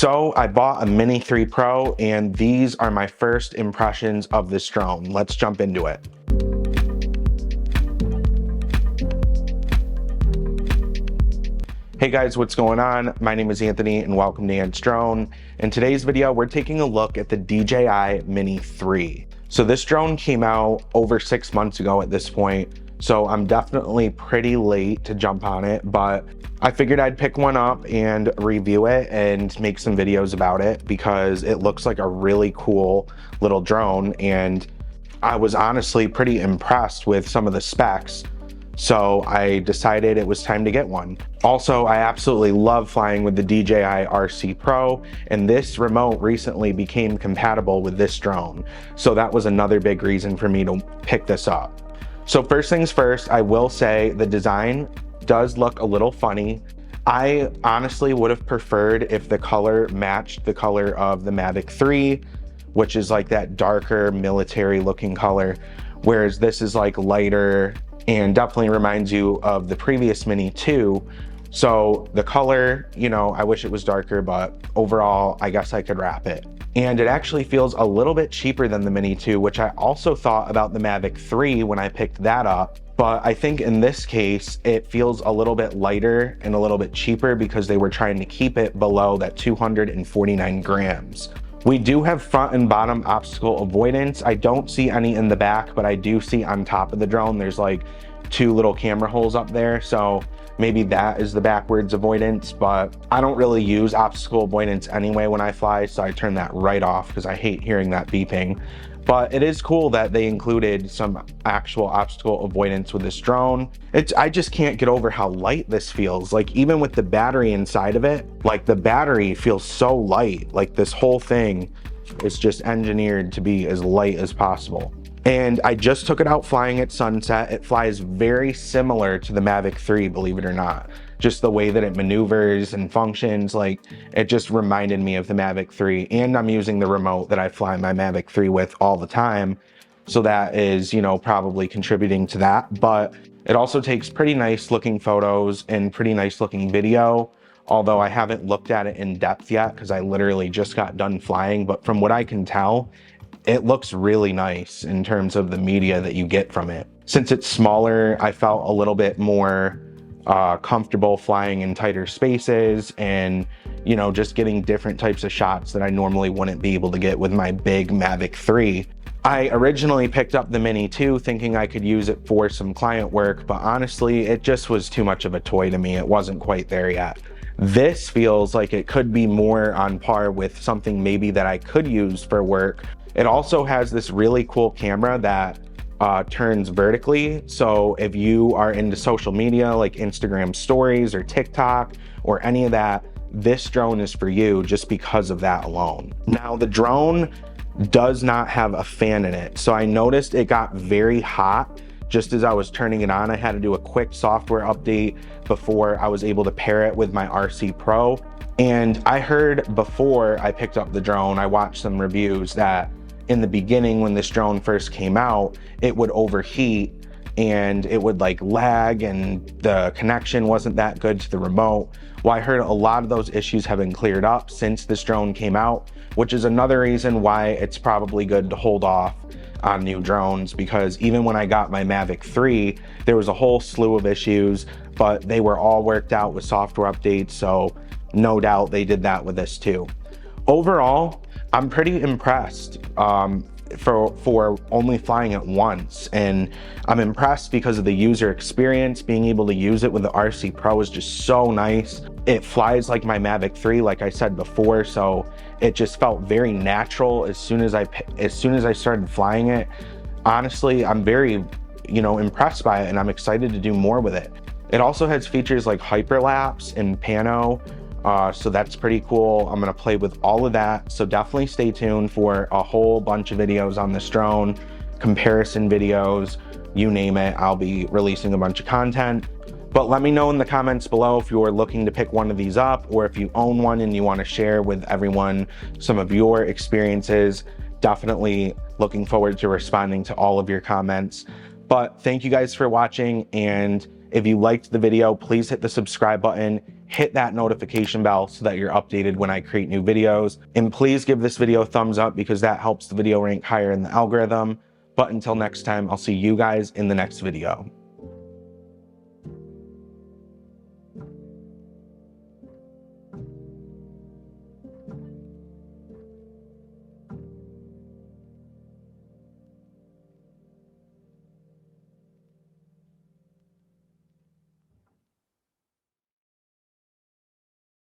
So I bought a Mini 3 Pro, and these are my first impressions of this drone. Let's jump into it. Hey guys, what's going on? My name is Anthony and welcome to Ant's Drone. In today's video, we're taking a look at the DJI Mini 3. So this drone came out over 6 months ago at this point, so I'm definitely pretty late to jump on it, but I figured I'd pick one up and review it and make some videos about it because it looks like a really cool little drone, and I was honestly pretty impressed with some of the specs. So I decided it was time to get one. Also, I absolutely love flying with the DJI RC Pro, and this remote recently became compatible with this drone. So that was another big reason for me to pick this up. So first things first, I will say the design does look a little funny. I honestly would have preferred if the color matched the color of the Mavic 3, which is like that darker military looking color, whereas this is like lighter and definitely reminds you of the previous Mini 2. So the color, you know, I wish it was darker, but overall, I guess I could wrap it. And it actually feels a little bit cheaper than the Mini 2, which I also thought about the Mavic 3 when I picked that up. But I think in this case, it feels a little bit lighter and a little bit cheaper because they were trying to keep it below that 249 grams. We do have front and bottom obstacle avoidance. I don't see any in the back, but I do see on top of the drone, there's like 2 little camera holes up there. So maybe that is the backwards avoidance, but I don't really use obstacle avoidance anyway when I fly, so I turn that right off because I hate hearing that beeping. But it is cool that they included some actual obstacle avoidance with this drone. I just can't get over how light this feels. Like even with the battery inside of it, like the battery feels so light. Like this whole thing is just engineered to be as light as possible. And I just took it out flying at sunset. It flies very similar to the Mavic 3, believe it or not. Just the way that it maneuvers and functions, like it just reminded me of the Mavic 3. And I'm using the remote that I fly my Mavic 3 with all the time. So that is, you know, probably contributing to that. But it also takes pretty nice looking photos and pretty nice looking video. Although I haven't looked at it in depth yet because I literally just got done flying. But from what I can tell, it looks really nice in terms of the media that you get from it. Since it's smaller, I felt a little bit more comfortable flying in tighter spaces and, you know, just getting different types of shots that I normally wouldn't be able to get with my big Mavic 3. I originally picked up the Mini 2 thinking I could use it for some client work, but honestly, it just was too much of a toy to me. It wasn't quite there yet. This feels like it could be more on par with something maybe that I could use for work. It also has this really cool camera that turns vertically. So if you are into social media like Instagram stories or TikTok or any of that, this drone is for you just because of that alone. Now the drone does not have a fan in it. So I noticed it got very hot just as I was turning it on. I had to do a quick software update before I was able to pair it with my RC Pro. And I heard before I picked up the drone, I watched some reviews that in the beginning when this drone first came out, it would overheat and it would like lag and the connection wasn't that good to the remote. Well, I heard a lot of those issues have been cleared up since this drone came out, which is another reason why it's probably good to hold off on new drones, because even when I got my Mavic 3, there was a whole slew of issues, but they were all worked out with software updates. So no doubt they did that with this too. Overall, I'm pretty impressed for only flying it once, and I'm impressed because of the user experience. Being able to use it with the RC Pro is just so nice. It flies like my Mavic 3, like I said before, so it just felt very natural as soon as I started flying it. Honestly, I'm very, you know, impressed by it, and I'm excited to do more with it. It also has features like hyperlapse and pano. So that's pretty cool. I'm gonna play with all of that. So definitely stay tuned for a whole bunch of videos on this drone, comparison videos, you name it. I'll be releasing a bunch of content. But let me know in the comments below if you're looking to pick one of these up, or if you own one and you wanna share with everyone some of your experiences. Definitely looking forward to responding to all of your comments. But thank you guys for watching, and if you liked the video, please hit the subscribe button, hit that notification bell so that you're updated when I create new videos. And please give this video a thumbs up because that helps the video rank higher in the algorithm. But until next time, I'll see you guys in the next video.